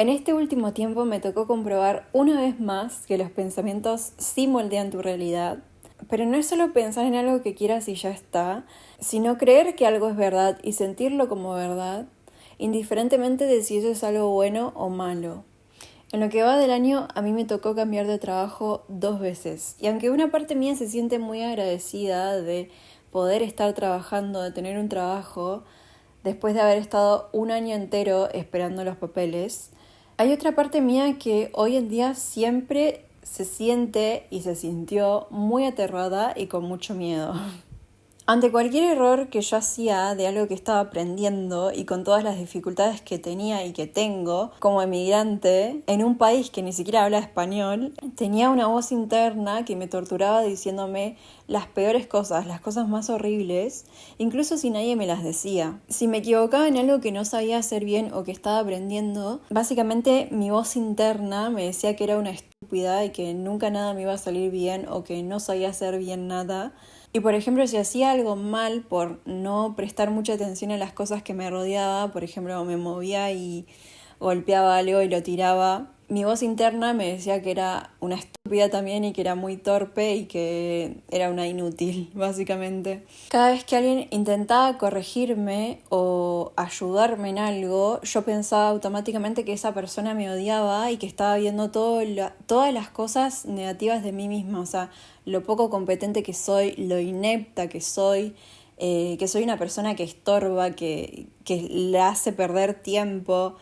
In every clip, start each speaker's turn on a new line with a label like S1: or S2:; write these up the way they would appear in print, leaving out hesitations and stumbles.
S1: En este último tiempo me tocó comprobar una vez más que los pensamientos sí moldean tu realidad, pero no es solo pensar en algo que quieras y ya está, sino creer que algo es verdad y sentirlo como verdad, indiferentemente de si eso es algo bueno o malo. En lo que va del año, a mí me tocó cambiar de trabajo 2 veces, y aunque una parte mía se siente muy agradecida de poder estar trabajando, de tener un trabajo, después de haber estado un año entero esperando los papeles, hay otra parte mía que hoy en día siempre se siente y se sintió muy aterrada y con mucho miedo. Ante cualquier error que yo hacía de algo que estaba aprendiendo y con todas las dificultades que tenía y que tengo como emigrante en un país que ni siquiera habla español, tenía una voz interna que me torturaba diciéndome las peores cosas, las cosas más horribles, incluso si nadie me las decía. Si me equivocaba en algo que no sabía hacer bien o que estaba aprendiendo, básicamente mi voz interna me decía que era una estúpida y que nunca nada me iba a salir bien o que no sabía hacer bien nada. Y por ejemplo, si hacía algo mal por no prestar mucha atención a las cosas que me rodeaba, por ejemplo, me movía y golpeaba algo y lo tiraba, mi voz interna me decía que era una estúpida también y que era muy torpe y que era una inútil, básicamente. Cada vez que alguien intentaba corregirme o ayudarme en algo, yo pensaba automáticamente que esa persona me odiaba y que estaba viendo todas las cosas negativas de mí misma, o sea, lo poco competente que soy, lo inepta que soy una persona que estorba, que le hace perder tiempo.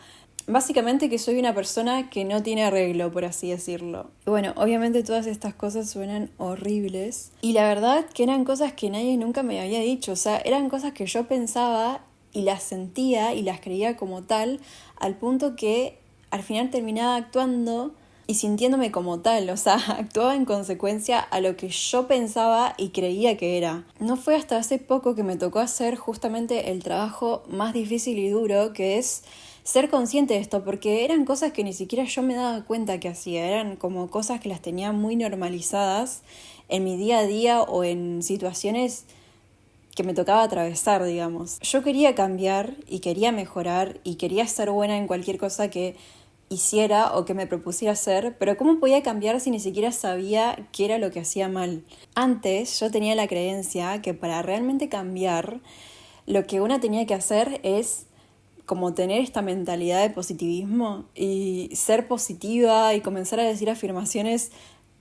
S1: Básicamente que soy una persona que no tiene arreglo, por así decirlo. Y bueno, obviamente todas estas cosas suenan horribles. Y la verdad que eran cosas que nadie nunca me había dicho. O sea, eran cosas que yo pensaba y las sentía y las creía como tal, al punto que al final terminaba actuando y sintiéndome como tal, o sea, actuaba en consecuencia a lo que yo pensaba y creía que era. No fue hasta hace poco que me tocó hacer justamente el trabajo más difícil y duro, que es ser consciente de esto, porque eran cosas que ni siquiera yo me daba cuenta que hacía, eran como cosas que las tenía muy normalizadas en mi día a día o en situaciones que me tocaba atravesar, digamos. Yo quería cambiar y quería mejorar y quería ser buena en cualquier cosa que hiciera o que me propusiera hacer, pero ¿cómo podía cambiar si ni siquiera sabía qué era lo que hacía mal? Antes yo tenía la creencia que para realmente cambiar, lo que una tenía que hacer es como tener esta mentalidad de positivismo y ser positiva y comenzar a decir afirmaciones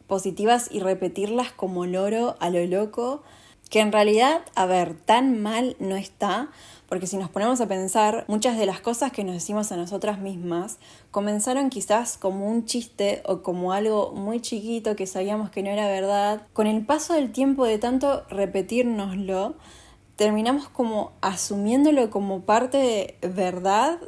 S1: positivas y repetirlas como loro a lo loco, que en realidad, a ver, tan mal no está, porque si nos ponemos a pensar, muchas de las cosas que nos decimos a nosotras mismas comenzaron quizás como un chiste o como algo muy chiquito que sabíamos que no era verdad. Con el paso del tiempo de tanto repetírnoslo, terminamos como asumiéndolo como parte de verdad,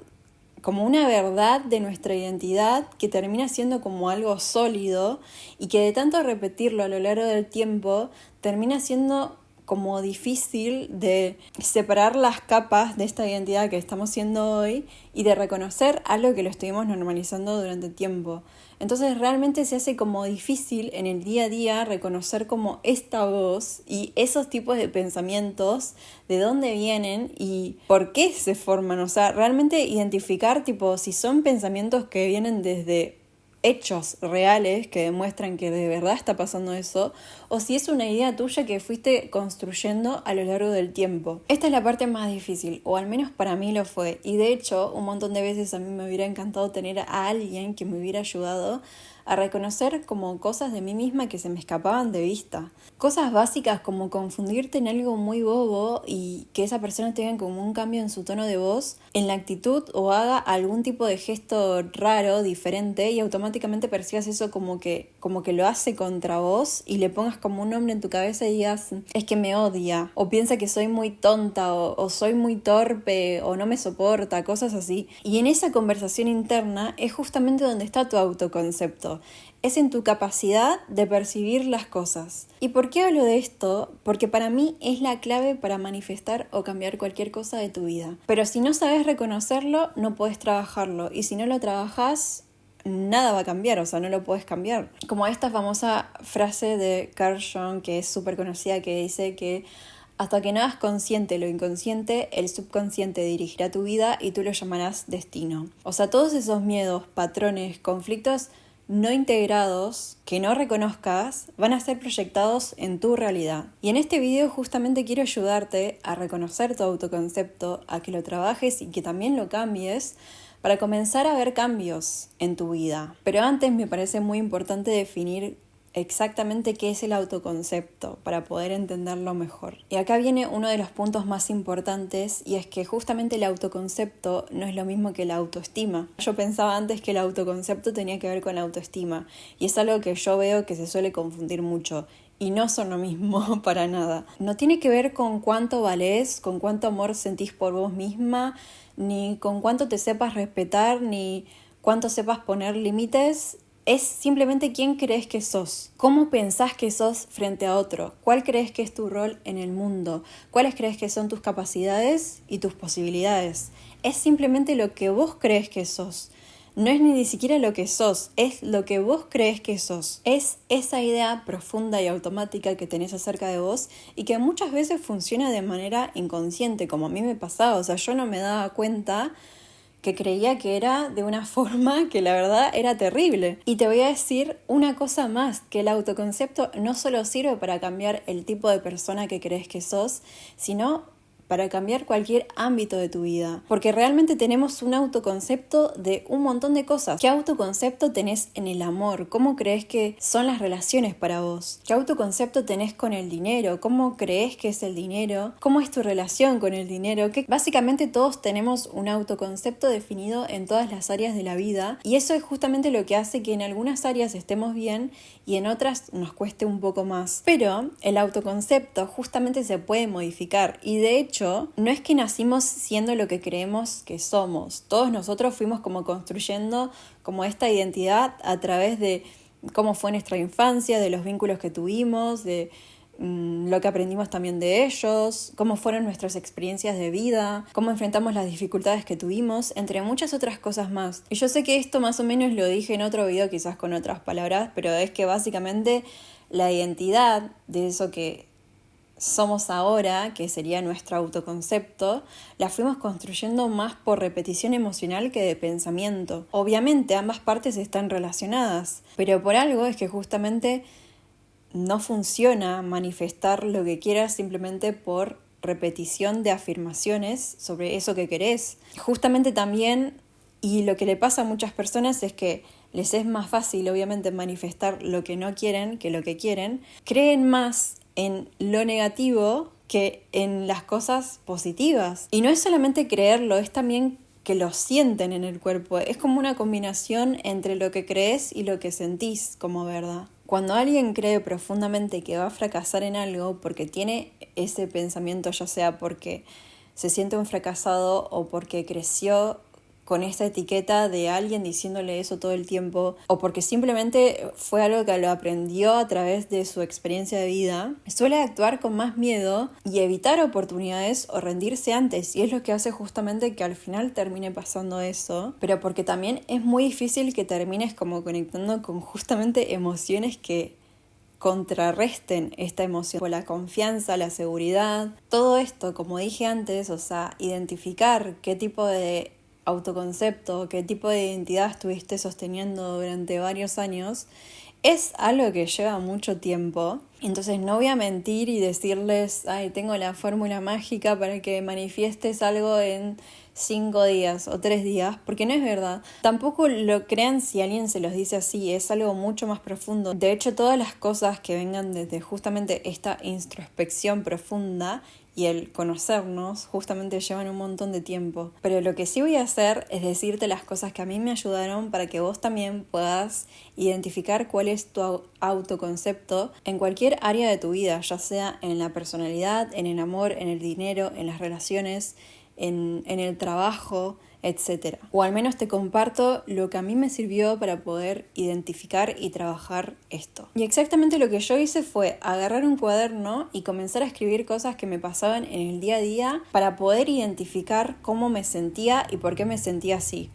S1: como una verdad de nuestra identidad que termina siendo como algo sólido y que de tanto repetirlo a lo largo del tiempo termina siendo como difícil de separar las capas de esta identidad que estamos siendo hoy y de reconocer algo que lo estuvimos normalizando durante tiempo. Entonces realmente se hace como difícil en el día a día reconocer como esta voz y esos tipos de pensamientos, de dónde vienen y por qué se forman. O sea, realmente identificar tipo si son pensamientos que vienen desde hechos reales que demuestran que de verdad está pasando eso, o si es una idea tuya que fuiste construyendo a lo largo del tiempo. Esta es la parte más difícil, o al menos para mí lo fue, y de hecho un montón de veces a mí me hubiera encantado tener a alguien que me hubiera ayudado a reconocer como cosas de mí misma que se me escapaban de vista. Cosas básicas como confundirte en algo muy bobo y que esa persona tenga como un cambio en su tono de voz, en la actitud o haga algún tipo de gesto raro, diferente y automáticamente percibas eso como que lo hace contra vos y le pongas como un nombre en tu cabeza y digas es que me odia o piensa que soy muy tonta o soy muy torpe o no me soporta, cosas así. Y en esa conversación interna es justamente donde está tu autoconcepto. Es en tu capacidad de percibir las cosas. ¿Y por qué hablo de esto? Porque para mí es la clave para manifestar o cambiar cualquier cosa de tu vida. Pero si no sabes reconocerlo, no puedes trabajarlo. Y si no lo trabajas, nada va a cambiar, o sea, no lo puedes cambiar. Como esta famosa frase de Carl Jung, que es súper conocida, que dice que Hasta que no hagas consciente lo inconsciente, el subconsciente dirigirá tu vida y tú lo llamarás destino. O sea, todos esos miedos, patrones, conflictos no integrados que no reconozcas van a ser proyectados en tu realidad. Y en este video justamente quiero ayudarte a reconocer tu autoconcepto, a que lo trabajes y que también lo cambies para comenzar a ver cambios en tu vida. Pero antes me parece muy importante definir exactamente qué es el autoconcepto para poder entenderlo mejor. Y acá viene uno de los puntos más importantes, y es que justamente el autoconcepto no es lo mismo que la autoestima. Yo pensaba antes que el autoconcepto tenía que ver con la autoestima, y es algo que yo veo que se suele confundir mucho. Y no son lo mismo para nada. No tiene que ver con cuánto valés, con cuánto amor sentís por vos misma, ni con cuánto te sepas respetar, ni cuánto sepas poner límites. Es simplemente quién crees que sos, cómo pensás que sos frente a otro, cuál crees que es tu rol en el mundo, cuáles crees que son tus capacidades y tus posibilidades. Es simplemente lo que vos crees que sos. No es ni siquiera lo que sos, es lo que vos crees que sos. Es esa idea profunda y automática que tenés acerca de vos y que muchas veces funciona de manera inconsciente, como a mí me pasaba. O sea, yo no me daba cuenta que creía que era de una forma que la verdad era terrible. Y te voy a decir una cosa más, que el autoconcepto no solo sirve para cambiar el tipo de persona que crees que sos, sino para cambiar cualquier ámbito de tu vida. Porque realmente tenemos un autoconcepto de un montón de cosas. ¿Qué autoconcepto tenés en el amor? ¿Cómo crees que son las relaciones para vos? ¿Qué autoconcepto tenés con el dinero? ¿Cómo crees que es el dinero? ¿Cómo es tu relación con el dinero? Que básicamente todos tenemos un autoconcepto definido en todas las áreas de la vida, y eso es justamente lo que hace que en algunas áreas estemos bien y en otras nos cueste un poco más. Pero el autoconcepto justamente se puede modificar, y de hecho no es que nacimos siendo lo que creemos que somos. Todos nosotros fuimos como construyendo como esta identidad a través de cómo fue nuestra infancia, de los vínculos que tuvimos, de lo que aprendimos también de ellos, cómo fueron nuestras experiencias de vida, cómo enfrentamos las dificultades que tuvimos, entre muchas otras cosas más. Y yo sé que esto más o menos lo dije en otro video, quizás con otras palabras, pero es que básicamente la identidad de eso que somos ahora, que sería nuestro autoconcepto, la fuimos construyendo más por repetición emocional que de pensamiento. Obviamente ambas partes están relacionadas, pero por algo es que justamente no funciona manifestar lo que quieras simplemente por repetición de afirmaciones sobre eso que querés. Justamente también, y lo que le pasa a muchas personas es que les es más fácil obviamente manifestar lo que no quieren que lo que quieren, creen más en lo negativo que en las cosas positivas. Y no es solamente creerlo, es también que lo sienten en el cuerpo. Es como una combinación entre lo que crees y lo que sentís como verdad. Cuando alguien cree profundamente que va a fracasar en algo porque tiene ese pensamiento, ya sea porque se siente un fracasado o porque creció con esta etiqueta de alguien diciéndole eso todo el tiempo, o porque simplemente fue algo que lo aprendió a través de su experiencia de vida, suele actuar con más miedo y evitar oportunidades o rendirse antes, y es lo que hace justamente que al final termine pasando eso, pero porque también es muy difícil que termines como conectando con justamente emociones que contrarresten esta emoción, la confianza, la seguridad, todo esto, como dije antes, o sea, identificar qué tipo de autoconcepto, qué tipo de identidad estuviste sosteniendo durante varios años, es algo que lleva mucho tiempo. Entonces no voy a mentir y decirles, ay, tengo la fórmula mágica para que manifiestes algo en 5 días o 3 días, porque no es verdad. Tampoco lo crean si alguien se los dice así, es algo mucho más profundo. De hecho, todas las cosas que vengan desde justamente esta introspección profunda y el conocernos justamente llevan un montón de tiempo. Pero lo que sí voy a hacer es decirte las cosas que a mí me ayudaron para que vos también puedas identificar cuál es tu autoconcepto en cualquier área de tu vida, ya sea en la personalidad, en el amor, en el dinero, en las relaciones, en el trabajo, etc. O al menos te comparto lo que a mí me sirvió para poder identificar y trabajar esto. Y exactamente lo que yo hice fue agarrar un cuaderno y comenzar a escribir cosas que me pasaban en el día a día para poder identificar cómo me sentía y por qué me sentía así.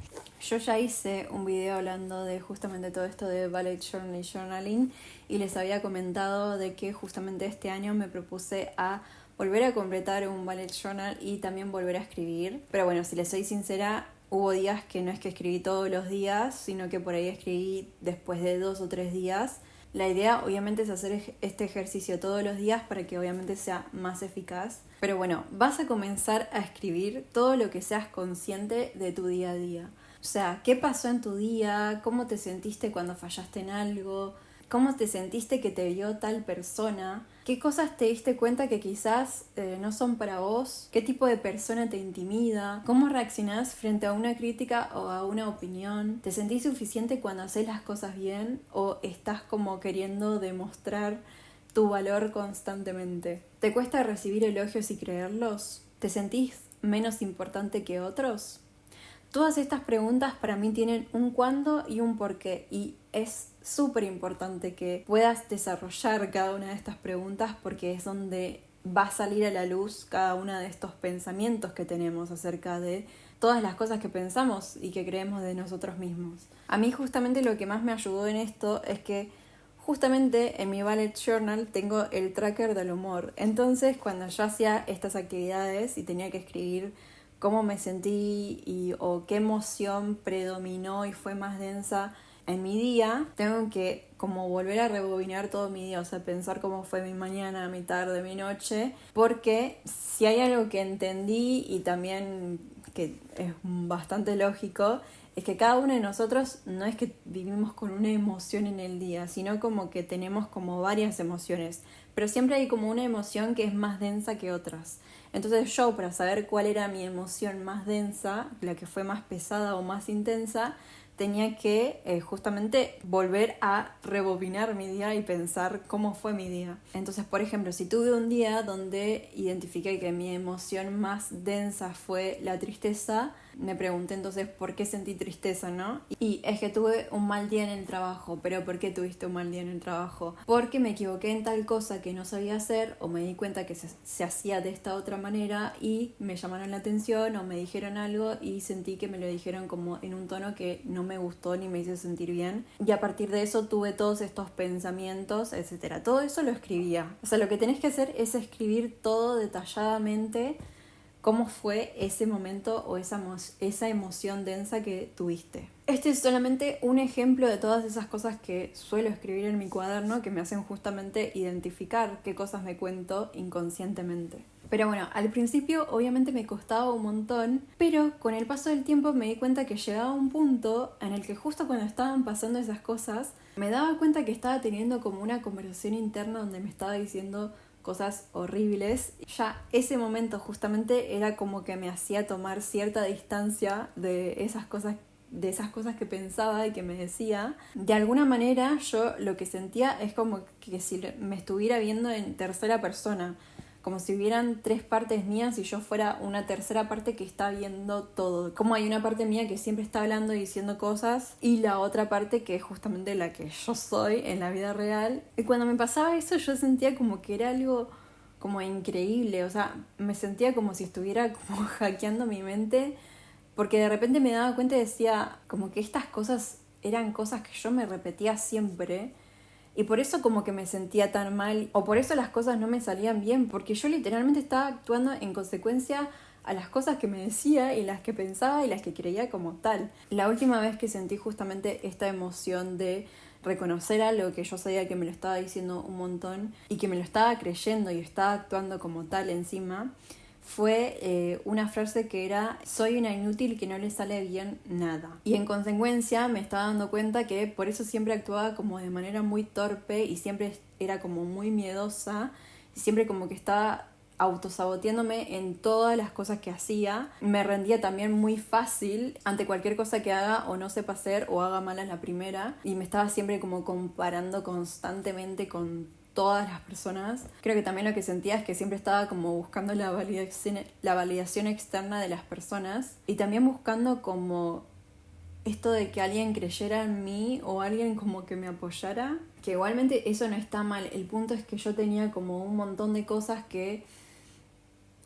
S1: Yo ya hice un video hablando de justamente todo esto de bullet journal y journaling, y les había comentado de que justamente este año me propuse a volver a completar un bullet journal y también volver a escribir. Pero bueno, si les soy sincera, hubo días que no es que escribí todos los días, sino que por ahí escribí después de 2 o 3 días. La idea obviamente es hacer este ejercicio todos los días para que obviamente sea más eficaz. Pero bueno, vas a comenzar a escribir todo lo que seas consciente de tu día a día. O sea, ¿qué pasó en tu día? ¿Cómo te sentiste cuando fallaste en algo? ¿Cómo te sentiste que te vio tal persona? ¿Qué cosas te diste cuenta que quizás no son para vos? ¿Qué tipo de persona te intimida? ¿Cómo reaccionás frente a una crítica o a una opinión? ¿Te sentís suficiente cuando haces las cosas bien o estás como queriendo demostrar tu valor constantemente? ¿Te cuesta recibir elogios y creerlos? ¿Te sentís menos importante que otros? Todas estas preguntas para mí tienen un cuándo y un por qué, y es súper importante que puedas desarrollar cada una de estas preguntas porque es donde va a salir a la luz cada uno de estos pensamientos que tenemos acerca de todas las cosas que pensamos y que creemos de nosotros mismos. A mí justamente lo que más me ayudó en esto es que justamente en mi bullet journal tengo el tracker del humor. Entonces cuando yo hacía estas actividades y tenía que escribir cómo me sentí o qué emoción predominó y fue más densa en mi día, tengo que como volver a rebobinar todo mi día, o sea, pensar cómo fue mi mañana, mi tarde, mi noche, porque si hay algo que entendí y también que es bastante lógico, es que cada uno de nosotros no es que vivimos con una emoción en el día, sino como que tenemos como varias emociones, pero siempre hay como una emoción que es más densa que otras. Entonces yo, para saber cuál era mi emoción más densa, la que fue más pesada o más intensa, tenía que justamente volver a rebobinar mi día y pensar cómo fue mi día. Entonces, por ejemplo, si tuve un día donde identifiqué que mi emoción más densa fue la tristeza, me pregunté entonces por qué sentí tristeza, ¿no? Y es que tuve un mal día en el trabajo. ¿Pero por qué tuviste un mal día en el trabajo? Porque me equivoqué en tal cosa que no sabía hacer, o me di cuenta que se hacía de esta otra manera y me llamaron la atención o me dijeron algo y sentí que me lo dijeron como en un tono que no me gustó ni me hizo sentir bien. Y a partir de eso tuve todos estos pensamientos, etcétera. Todo eso lo escribía. O sea, lo que tenés que hacer es escribir todo detalladamente, cómo fue ese momento o esa emoción densa que tuviste. Este es solamente un ejemplo de todas esas cosas que suelo escribir en mi cuaderno que me hacen justamente identificar qué cosas me cuento inconscientemente. Pero bueno, al principio obviamente me costaba un montón, pero con el paso del tiempo me di cuenta que llegaba un punto en el que justo cuando estaban pasando esas cosas, me daba cuenta que estaba teniendo como una conversación interna donde me estaba diciendo cosas horribles. Ya ese momento justamente era como que me hacía tomar cierta distancia de esas cosas que pensaba y que me decía. De alguna manera yo lo que sentía es como que si me estuviera viendo en tercera persona, como si hubieran 3 partes mías y yo fuera una tercera parte que está viendo todo. Como hay una parte mía que siempre está hablando y diciendo cosas y la otra parte que es justamente la que yo soy en la vida real. Y cuando me pasaba eso yo sentía como que era algo como increíble, o sea, me sentía como si estuviera como hackeando mi mente, porque de repente me daba cuenta y decía como que estas cosas eran cosas que yo me repetía siempre. Y por eso como que me sentía tan mal, o por eso las cosas no me salían bien, porque yo literalmente estaba actuando en consecuencia a las cosas que me decía y las que pensaba y las que creía como tal. La última vez que sentí justamente esta emoción de reconocer algo que yo sabía que me lo estaba diciendo un montón y que me lo estaba creyendo y estaba actuando como tal encima, fue una frase que era: soy una inútil que no le sale bien nada. Y en consecuencia me estaba dando cuenta que por eso siempre actuaba como de manera muy torpe y siempre era como muy miedosa y siempre como que estaba autosaboteándome en todas las cosas que hacía. Me rendía también muy fácil ante cualquier cosa que haga o no sepa hacer o haga mal a la primera, y me estaba siempre como comparando constantemente con todas las personas. Creo que también lo que sentía es que siempre estaba como buscando la validación externa de las personas y también buscando como esto de que alguien creyera en mí o alguien como que me apoyara, que igualmente eso no está mal. El punto es que yo tenía como un montón de cosas que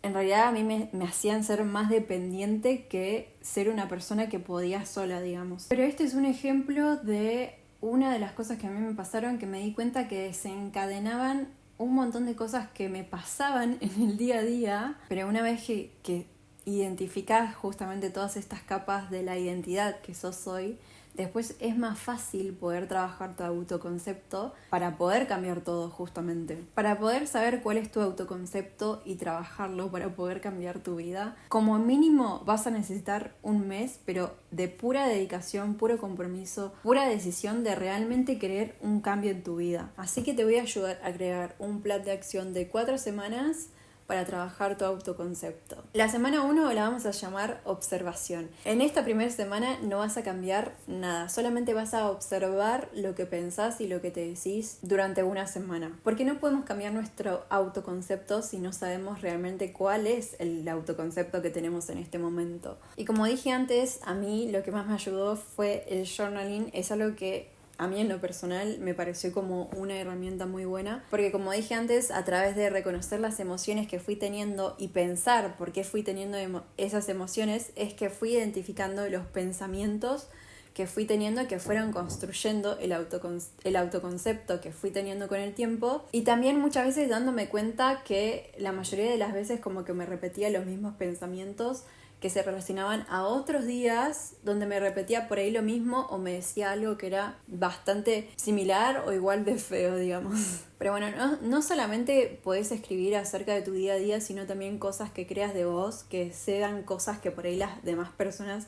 S1: en realidad a mí me hacían ser más dependiente que ser una persona que podía sola, digamos. Pero este es un ejemplo de una de las cosas que a mí me pasaron, que me di cuenta que desencadenaban un montón de cosas que me pasaban en el día a día, pero una vez que identificás justamente todas estas capas de la identidad que sos hoy, después es más fácil poder trabajar tu autoconcepto para poder cambiar todo justamente. Para poder saber cuál es tu autoconcepto y trabajarlo para poder cambiar tu vida. Como mínimo vas a necesitar un mes, pero de pura dedicación, puro compromiso, pura decisión de realmente querer un cambio en tu vida. Así que te voy a ayudar a crear un plan de acción de 4 semanas para trabajar tu autoconcepto. La semana 1 la vamos a llamar observación. En esta primera semana no vas a cambiar nada, solamente vas a observar lo que pensás y lo que te decís durante una semana. Porque no podemos cambiar nuestro autoconcepto si no sabemos realmente cuál es el autoconcepto que tenemos en este momento. Y como dije antes, a mí lo que más me ayudó fue el journaling. Es algo que a mí en lo personal me pareció como una herramienta muy buena, porque como dije antes, a través de reconocer las emociones que fui teniendo y pensar por qué fui teniendo esas emociones, es que fui identificando los pensamientos que fui teniendo que fueron construyendo el autoconcepto que fui teniendo con el tiempo, y también muchas veces dándome cuenta que la mayoría de las veces como que me repetía los mismos pensamientos que se relacionaban a otros días donde me repetía por ahí lo mismo o me decía algo que era bastante similar o igual de feo, digamos. Pero bueno, no solamente podés escribir acerca de tu día a día, sino también cosas que creas de vos, que sean cosas que por ahí las demás personas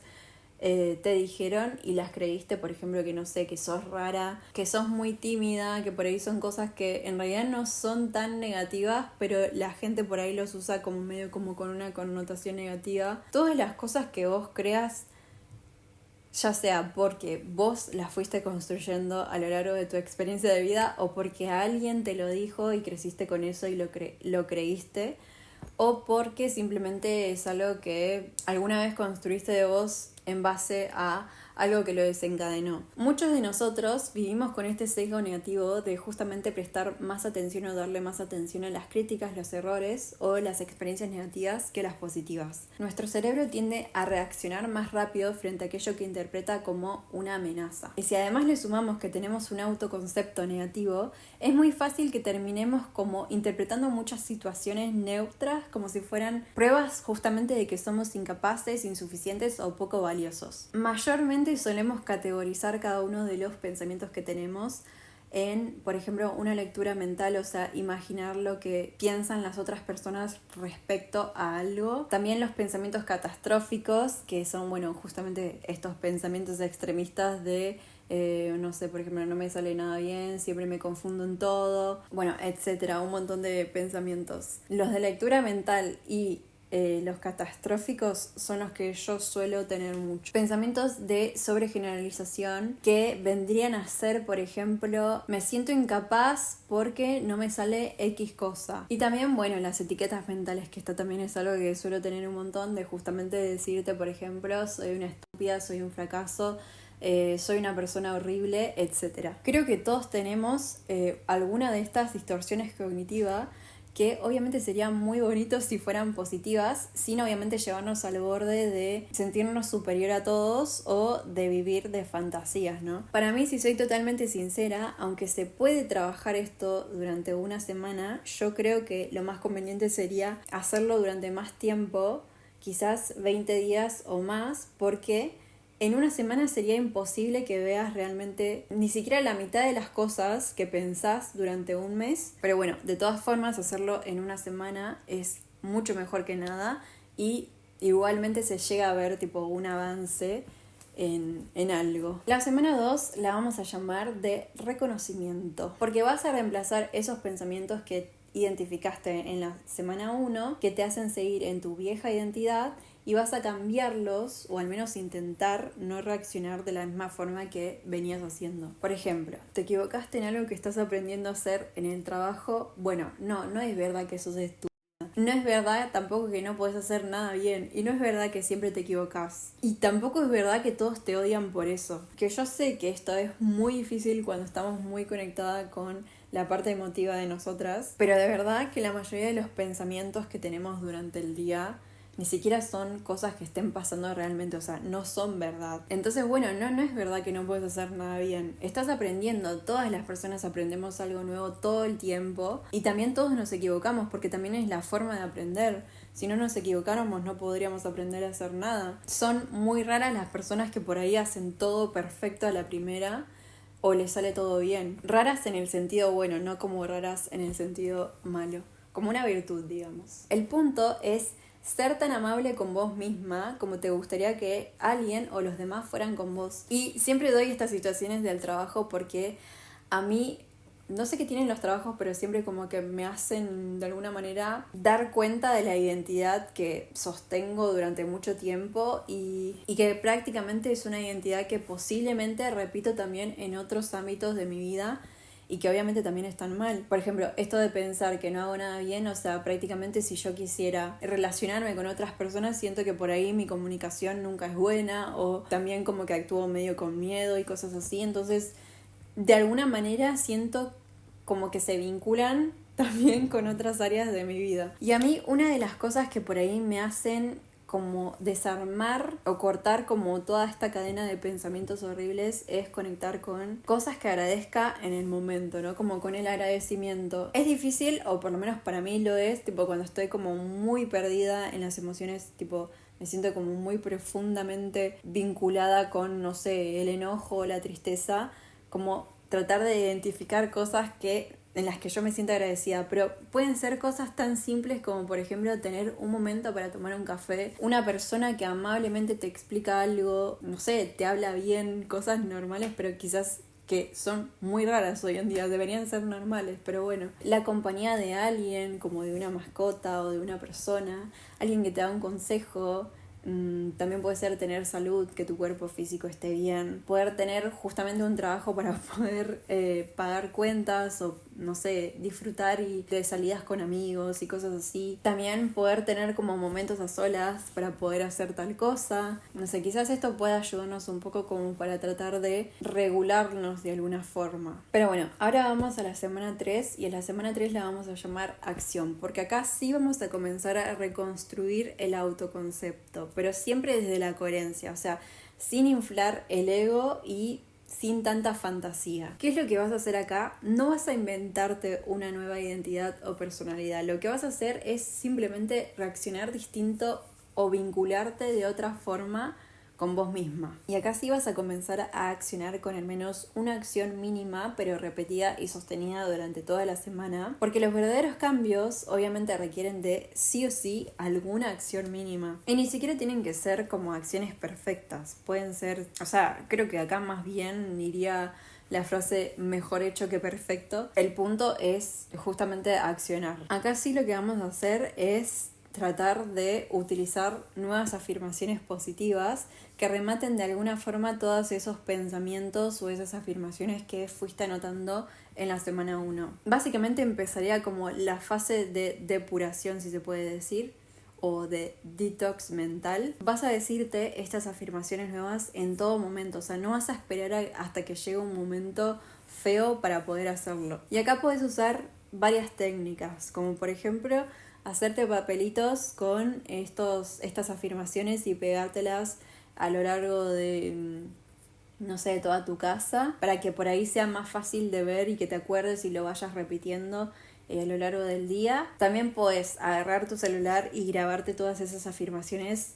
S1: te dijeron y las creíste. Por ejemplo, que no sé, que sos rara, que sos muy tímida, que por ahí son cosas que en realidad no son tan negativas, pero la gente por ahí los usa como medio como con una connotación negativa. Todas las cosas que vos creas, ya sea porque vos las fuiste construyendo a lo largo de tu experiencia de vida o porque alguien te lo dijo y creciste con eso y lo creíste, o porque simplemente es algo que alguna vez construiste de vos en base a algo que lo desencadenó. Muchos de nosotros vivimos con este sesgo negativo de justamente prestar más atención o darle más atención a las críticas, los errores o las experiencias negativas que las positivas. Nuestro cerebro tiende a reaccionar más rápido frente a aquello que interpreta como una amenaza. Y si además le sumamos que tenemos un autoconcepto negativo, es muy fácil que terminemos como interpretando muchas situaciones neutras como si fueran pruebas justamente de que somos incapaces, insuficientes o poco valiosos. Mayormente solemos categorizar cada uno de los pensamientos que tenemos en, por ejemplo, una lectura mental, o sea, imaginar lo que piensan las otras personas respecto a algo. También los pensamientos catastróficos, que son, bueno, justamente estos pensamientos extremistas de no sé, por ejemplo, no me sale nada bien, siempre me confundo en todo, bueno, etcétera, un montón de pensamientos. Los de lectura mental y los catastróficos son los que yo suelo tener mucho. Pensamientos de sobregeneralización que vendrían a ser, por ejemplo, me siento incapaz porque no me sale X cosa. Y también, bueno, las etiquetas mentales, que esto también es algo que suelo tener un montón, de justamente decirte, por ejemplo, soy una estúpida, soy un fracaso, soy una persona horrible, etc. Creo que todos tenemos alguna de estas distorsiones cognitivas que obviamente serían muy bonitos si fueran positivas, sin obviamente llevarnos al borde de sentirnos superior a todos o de vivir de fantasías, ¿no? Para mí, si soy totalmente sincera, aunque se puede trabajar esto durante una semana, yo creo que lo más conveniente sería hacerlo durante más tiempo, quizás 20 días o más, porque en una semana sería imposible que veas realmente ni siquiera la mitad de las cosas que pensás durante un mes. Pero bueno, de todas formas, hacerlo en una semana es mucho mejor que nada y igualmente se llega a ver tipo un avance en algo. La semana 2 la vamos a llamar de reconocimiento, porque vas a reemplazar esos pensamientos que identificaste en la semana 1 que te hacen seguir en tu vieja identidad, y vas a cambiarlos, o al menos intentar no reaccionar de la misma forma que venías haciendo. Por ejemplo, te equivocaste en algo que estás aprendiendo a hacer en el trabajo. Bueno, no es verdad que sos estúpida. No es verdad tampoco que no podés hacer nada bien. Y no es verdad que siempre te equivocás. Y tampoco es verdad que todos te odian por eso. Que yo sé que esto es muy difícil cuando estamos muy conectadas con la parte emotiva de nosotras. Pero de verdad que la mayoría de los pensamientos que tenemos durante el día ni siquiera son cosas que estén pasando realmente, o sea, no son verdad. Entonces, bueno, no es verdad que no puedes hacer nada bien. Estás aprendiendo, todas las personas aprendemos algo nuevo todo el tiempo y también todos nos equivocamos porque también es la forma de aprender. Si no nos equivocáramos no podríamos aprender a hacer nada. Son muy raras las personas que por ahí hacen todo perfecto a la primera o les sale todo bien. Raras en el sentido bueno, no como raras en el sentido malo. Como una virtud, digamos. El punto es ser tan amable con vos misma como te gustaría que alguien o los demás fueran con vos. Y siempre doy estas situaciones del trabajo porque a mí, no sé qué tienen los trabajos, pero siempre como que me hacen de alguna manera dar cuenta de la identidad que sostengo durante mucho tiempo y que prácticamente es una identidad que posiblemente repito también en otros ámbitos de mi vida y que obviamente también están mal. Por ejemplo, esto de pensar que no hago nada bien, o sea, prácticamente si yo quisiera relacionarme con otras personas, siento que por ahí mi comunicación nunca es buena o también como que actúo medio con miedo y cosas así. Entonces, de alguna manera siento como que se vinculan también con otras áreas de mi vida. Y a mí una de las cosas que por ahí me hacen como desarmar o cortar como toda esta cadena de pensamientos horribles es conectar con cosas que agradezca en el momento, ¿no? Como con el agradecimiento. Es difícil, o por lo menos para mí lo es, tipo cuando estoy como muy perdida en las emociones, tipo me siento como muy profundamente vinculada con, no sé, el enojo o la tristeza, como tratar de identificar cosas en las que yo me siento agradecida, pero pueden ser cosas tan simples como por ejemplo tener un momento para tomar un café, una persona que amablemente te explica algo, no sé, te habla bien, cosas normales pero quizás que son muy raras hoy en día, deberían ser normales, pero bueno, la compañía de alguien, como de una mascota o de una persona, alguien que te da un consejo. También puede ser tener salud, que tu cuerpo físico esté bien, poder tener justamente un trabajo para poder pagar cuentas o no sé, disfrutar y de salidas con amigos y cosas así. También poder tener como momentos a solas para poder hacer tal cosa. No sé, quizás esto pueda ayudarnos un poco como para tratar de regularnos de alguna forma. Pero bueno, ahora vamos a la semana 3 y a la semana 3 la vamos a llamar acción, porque acá sí vamos a comenzar a reconstruir el autoconcepto, pero siempre desde la coherencia, o sea, sin inflar el ego y sin tanta fantasía. ¿Qué es lo que vas a hacer acá? No vas a inventarte una nueva identidad o personalidad. Lo que vas a hacer es simplemente reaccionar distinto o vincularte de otra forma con vos misma. Y acá sí vas a comenzar a accionar con al menos una acción mínima, pero repetida y sostenida durante toda la semana, porque los verdaderos cambios obviamente requieren de sí o sí alguna acción mínima. Y ni siquiera tienen que ser como acciones perfectas. Pueden ser, o sea, creo que acá más bien iría la frase mejor hecho que perfecto. El punto es justamente accionar. Acá sí lo que vamos a hacer es tratar de utilizar nuevas afirmaciones positivas que rematen de alguna forma todos esos pensamientos o esas afirmaciones que fuiste anotando en la semana 1. Básicamente empezaría como la fase de depuración, si se puede decir, o de detox mental. Vas a decirte estas afirmaciones nuevas en todo momento, o sea, no vas a esperar hasta que llegue un momento feo para poder hacerlo. Y acá puedes usar varias técnicas, como por ejemplo hacerte papelitos con estas afirmaciones y pegártelas a lo largo de, no sé, de toda tu casa, para que por ahí sea más fácil de ver y que te acuerdes y lo vayas repitiendo a lo largo del día. También puedes agarrar tu celular y grabarte todas esas afirmaciones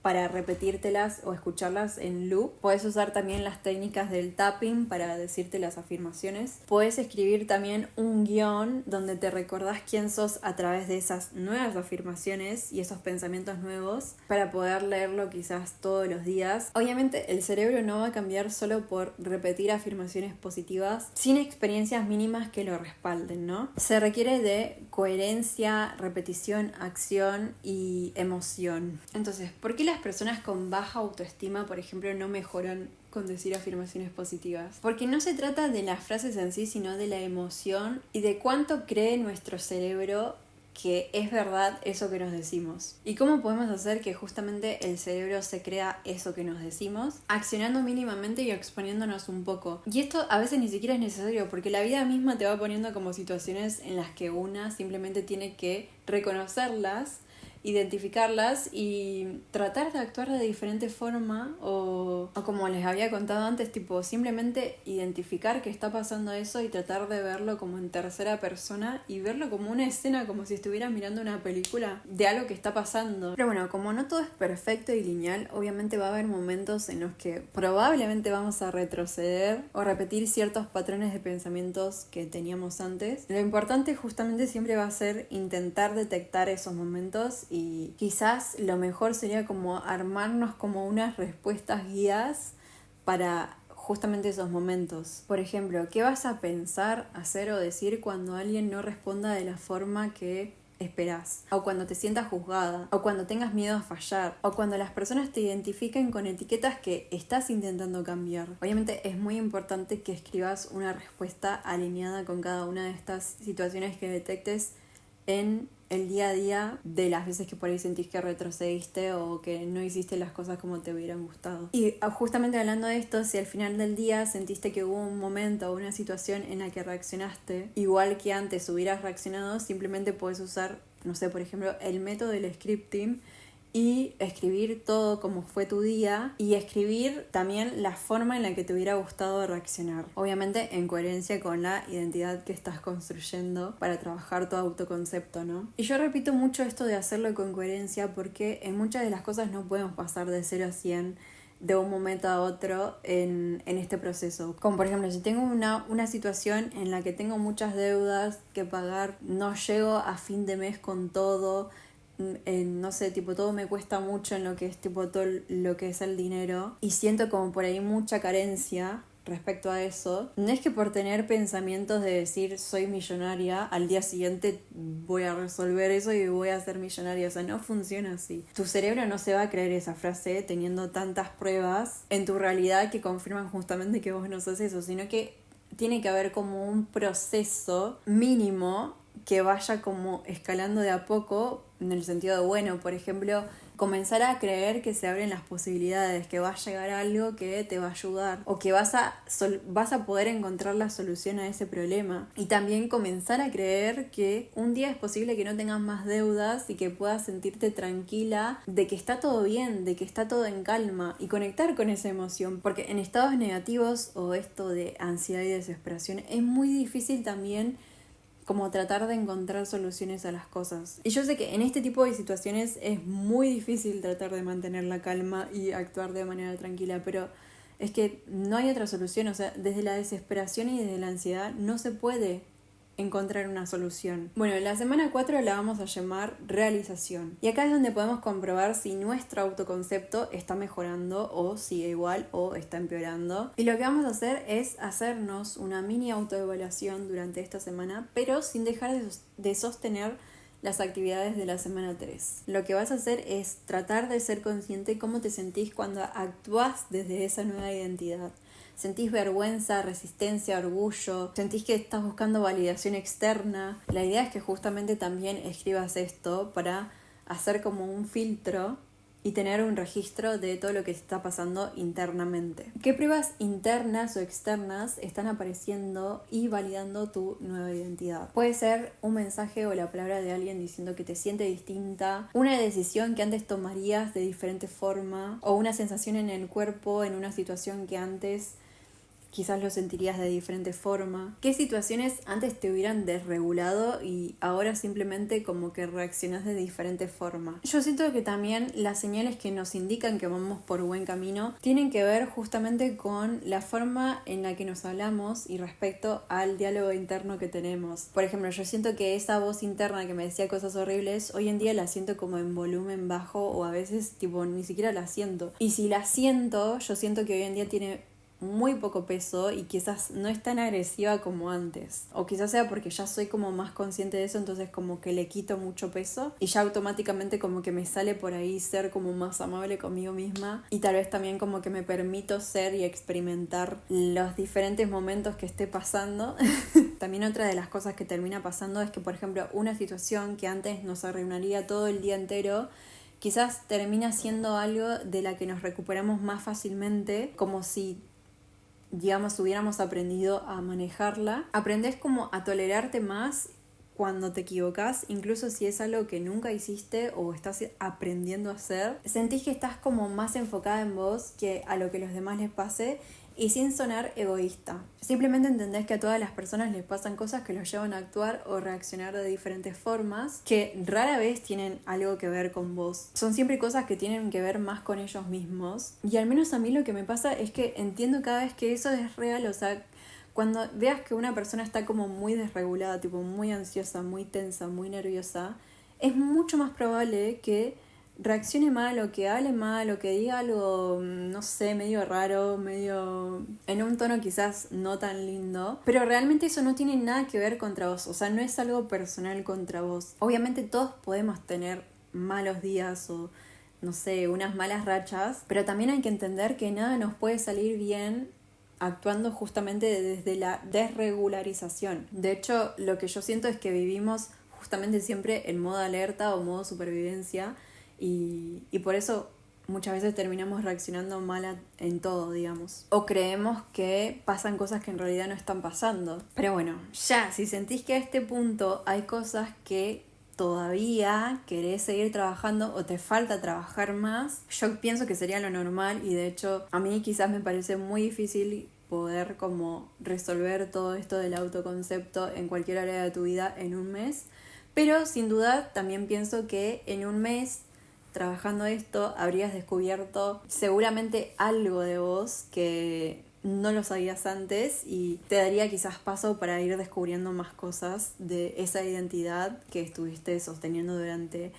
S1: para repetírtelas o escucharlas en loop. Puedes usar también las técnicas del tapping para decirte las afirmaciones. Puedes escribir también un guión donde te recordás quién sos a través de esas nuevas afirmaciones y esos pensamientos nuevos para poder leerlo quizás todos los días. Obviamente el cerebro no va a cambiar solo por repetir afirmaciones positivas sin experiencias mínimas que lo respalden, ¿no? Se requiere de coherencia, repetición, acción y emoción. Entonces, ¿por qué las personas con baja autoestima, por ejemplo, no mejoran con decir afirmaciones positivas? Porque no se trata de las frases en sí, sino de la emoción y de cuánto cree nuestro cerebro que es verdad eso que nos decimos. ¿Y cómo podemos hacer que justamente el cerebro se crea eso que nos decimos? Accionando mínimamente y exponiéndonos un poco. Y esto a veces ni siquiera es necesario, porque la vida misma te va poniendo como situaciones en las que una simplemente tiene que reconocerlas identificarlas y tratar de actuar de diferente forma o como les había contado antes, tipo simplemente identificar que está pasando eso y tratar de verlo como en tercera persona y verlo como una escena, como si estuvieras mirando una película de algo que está pasando. Pero bueno, como no todo es perfecto y lineal, obviamente va a haber momentos en los que probablemente vamos a retroceder o repetir ciertos patrones de pensamientos que teníamos antes. Lo importante justamente siempre va a ser intentar detectar esos momentos y quizás lo mejor sería como armarnos como unas respuestas guías para justamente esos momentos. Por ejemplo, ¿qué vas a pensar, hacer o decir cuando alguien no responda de la forma que esperás? O cuando te sientas juzgada, o cuando tengas miedo a fallar, o cuando las personas te identifiquen con etiquetas que estás intentando cambiar. Obviamente es muy importante que escribas una respuesta alineada con cada una de estas situaciones que detectes en el día a día de las veces que por ahí sentís que retrocediste o que no hiciste las cosas como te hubieran gustado. Y justamente hablando de esto, si al final del día sentiste que hubo un momento o una situación en la que reaccionaste igual que antes hubieras reaccionado, simplemente puedes usar, no sé, por ejemplo, el método del scripting y escribir todo como fue tu día y escribir también la forma en la que te hubiera gustado reaccionar. Obviamente en coherencia con la identidad que estás construyendo para trabajar tu autoconcepto, ¿no? Y yo repito mucho esto de hacerlo con coherencia porque en muchas de las cosas no podemos pasar de 0 a 100 de un momento a otro en este proceso. Como por ejemplo, si tengo una situación en la que tengo muchas deudas que pagar, no llego a fin de mes con todo, no sé, tipo todo me cuesta mucho en lo que es tipo todo lo que es el dinero y siento como por ahí mucha carencia respecto a eso. No es que por tener pensamientos de decir soy millonaria, al día siguiente voy a resolver eso y voy a ser millonaria. O sea, no funciona así. Tu cerebro no se va a creer esa frase teniendo tantas pruebas en tu realidad que confirman justamente que vos no sos eso, sino que tiene que haber como un proceso mínimo que vaya como escalando de a poco en el sentido de, bueno, por ejemplo, comenzar a creer que se abren las posibilidades, que va a llegar algo que te va a ayudar o que vas a poder encontrar la solución a ese problema. Y también comenzar a creer que un día es posible que no tengas más deudas y que puedas sentirte tranquila de que está todo bien, de que está todo en calma y conectar con esa emoción, porque en estados negativos o esto de ansiedad y desesperación es muy difícil también como tratar de encontrar soluciones a las cosas. Y yo sé que en este tipo de situaciones es muy difícil tratar de mantener la calma y actuar de manera tranquila, pero es que no hay otra solución. O sea, desde la desesperación y desde la ansiedad no se puede encontrar una solución. Bueno, la semana 4 la vamos a llamar realización. Y acá es donde podemos comprobar si nuestro autoconcepto está mejorando o sigue igual o está empeorando. Y lo que vamos a hacer es hacernos una mini autoevaluación durante esta semana, pero sin dejar de sostener las actividades de la semana 3. Lo que vas a hacer es tratar de ser consciente cómo te sentís cuando actúas desde esa nueva identidad. ¿Sentís vergüenza, resistencia, orgullo? ¿Sentís que estás buscando validación externa? La idea es que justamente también escribas esto para hacer como un filtro y tener un registro de todo lo que está pasando internamente. ¿Qué pruebas internas o externas están apareciendo y validando tu nueva identidad? Puede ser un mensaje o la palabra de alguien diciendo que te siente distinta, una decisión que antes tomarías de diferente forma o una sensación en el cuerpo en una situación que antes quizás lo sentirías de diferente forma. ¿Qué situaciones antes te hubieran desregulado y ahora simplemente como que reaccionás de diferente forma? Yo siento que también las señales que nos indican que vamos por buen camino tienen que ver justamente con la forma en la que nos hablamos y respecto al diálogo interno que tenemos. Por ejemplo, yo siento que esa voz interna que me decía cosas horribles, hoy en día la siento como en volumen bajo o a veces tipo ni siquiera la siento. Y si la siento, yo siento que hoy en día tiene muy poco peso y quizás no es tan agresiva como antes, o quizás sea porque ya soy como más consciente de eso, entonces como que le quito mucho peso y ya automáticamente como que me sale por ahí ser como más amable conmigo misma y tal vez también como que me permito ser y experimentar los diferentes momentos que esté pasando. También otra de las cosas que termina pasando es que, por ejemplo, una situación que antes nos arruinaría todo el día entero quizás termina siendo algo de la que nos recuperamos más fácilmente, como si digamos, hubiéramos aprendido a manejarla. Aprendés como a tolerarte más cuando te equivocas, incluso si es algo que nunca hiciste o estás aprendiendo a hacer, sentís que estás como más enfocada en vos que a lo que a los demás les pase y sin sonar egoísta. Simplemente entendés que a todas las personas les pasan cosas que los llevan a actuar o reaccionar de diferentes formas que rara vez tienen algo que ver con vos. Son siempre cosas que tienen que ver más con ellos mismos. Y al menos a mí lo que me pasa es que entiendo cada vez que eso es real, o sea, cuando veas que una persona está como muy desregulada, tipo muy ansiosa, muy tensa, muy nerviosa, es mucho más probable que reaccione mal o que hable mal o que diga algo, no sé, medio raro, medio en un tono quizás no tan lindo, pero realmente eso no tiene nada que ver contra vos, o sea, no es algo personal contra vos. Obviamente todos podemos tener malos días o no sé, unas malas rachas, pero también hay que entender que nada nos puede salir bien actuando justamente desde la desregularización. De hecho, lo que yo siento es que vivimos justamente siempre en modo alerta o modo supervivencia y por eso muchas veces terminamos reaccionando mal en todo, digamos. O creemos que pasan cosas que en realidad no están pasando. Pero bueno, ya, si sentís que a este punto hay cosas que todavía querés seguir trabajando o te falta trabajar más, yo pienso que sería lo normal y de hecho a mí quizás me parece muy difícil poder como resolver todo esto del autoconcepto en cualquier área de tu vida en un mes, pero sin duda también pienso que en un mes trabajando esto habrías descubierto seguramente algo de vos que no lo sabías antes y te daría quizás paso para ir descubriendo más cosas de esa identidad que estuviste sosteniendo durante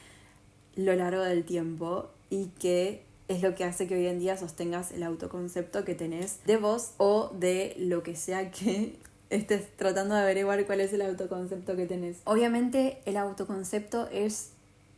S1: lo largo del tiempo y que es lo que hace que hoy en día sostengas el autoconcepto que tenés de vos o de lo que sea que estés tratando de averiguar cuál es el autoconcepto que tenés. Obviamente el autoconcepto es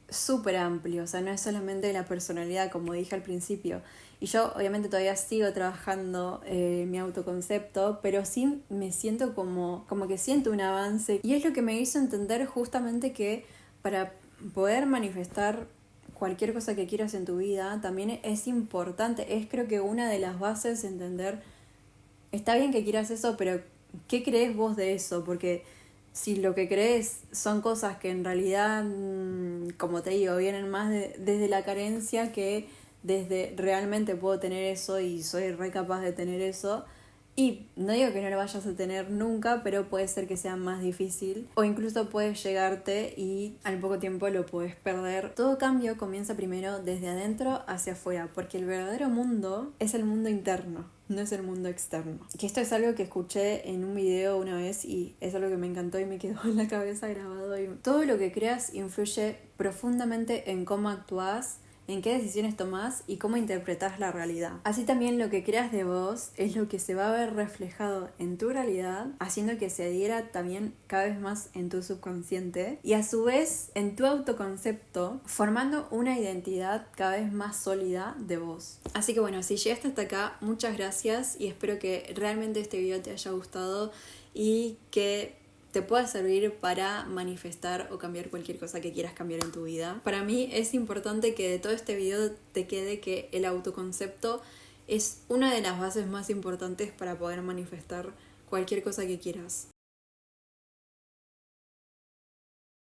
S1: súper amplio, o sea, no es solamente la personalidad, como dije al principio. Y yo obviamente todavía sigo trabajando mi autoconcepto, pero sí me siento como que siento un avance. Y es lo que me hizo entender justamente que para poder manifestar cualquier cosa que quieras en tu vida, también es importante, es creo que una de las bases entender, está bien que quieras eso, pero ¿qué crees vos de eso? Porque si lo que crees son cosas que en realidad, como te digo, vienen más desde la carencia que desde realmente puedo tener eso y soy re capaz de tener eso. Y no digo que no lo vayas a tener nunca, pero puede ser que sea más difícil o incluso puedes llegarte y al poco tiempo lo puedes perder. Todo cambio comienza primero desde adentro hacia afuera, porque el verdadero mundo es el mundo interno, no es el mundo externo. Que esto es algo que escuché en un video una vez y es algo que me encantó y me quedó en la cabeza grabado. Y todo lo que creas influye profundamente en cómo actúas, en qué decisiones tomás y cómo interpretás la realidad. Así también lo que creas de vos es lo que se va a ver reflejado en tu realidad, haciendo que se adhiera también cada vez más en tu subconsciente y a su vez en tu autoconcepto, formando una identidad cada vez más sólida de vos. Así que bueno, si llegaste hasta acá, muchas gracias y espero que realmente este video te haya gustado y que te pueda servir para manifestar o cambiar cualquier cosa que quieras cambiar en tu vida. Para mí es importante que de todo este video te quede que el autoconcepto es una de las bases más importantes para poder manifestar cualquier cosa que quieras.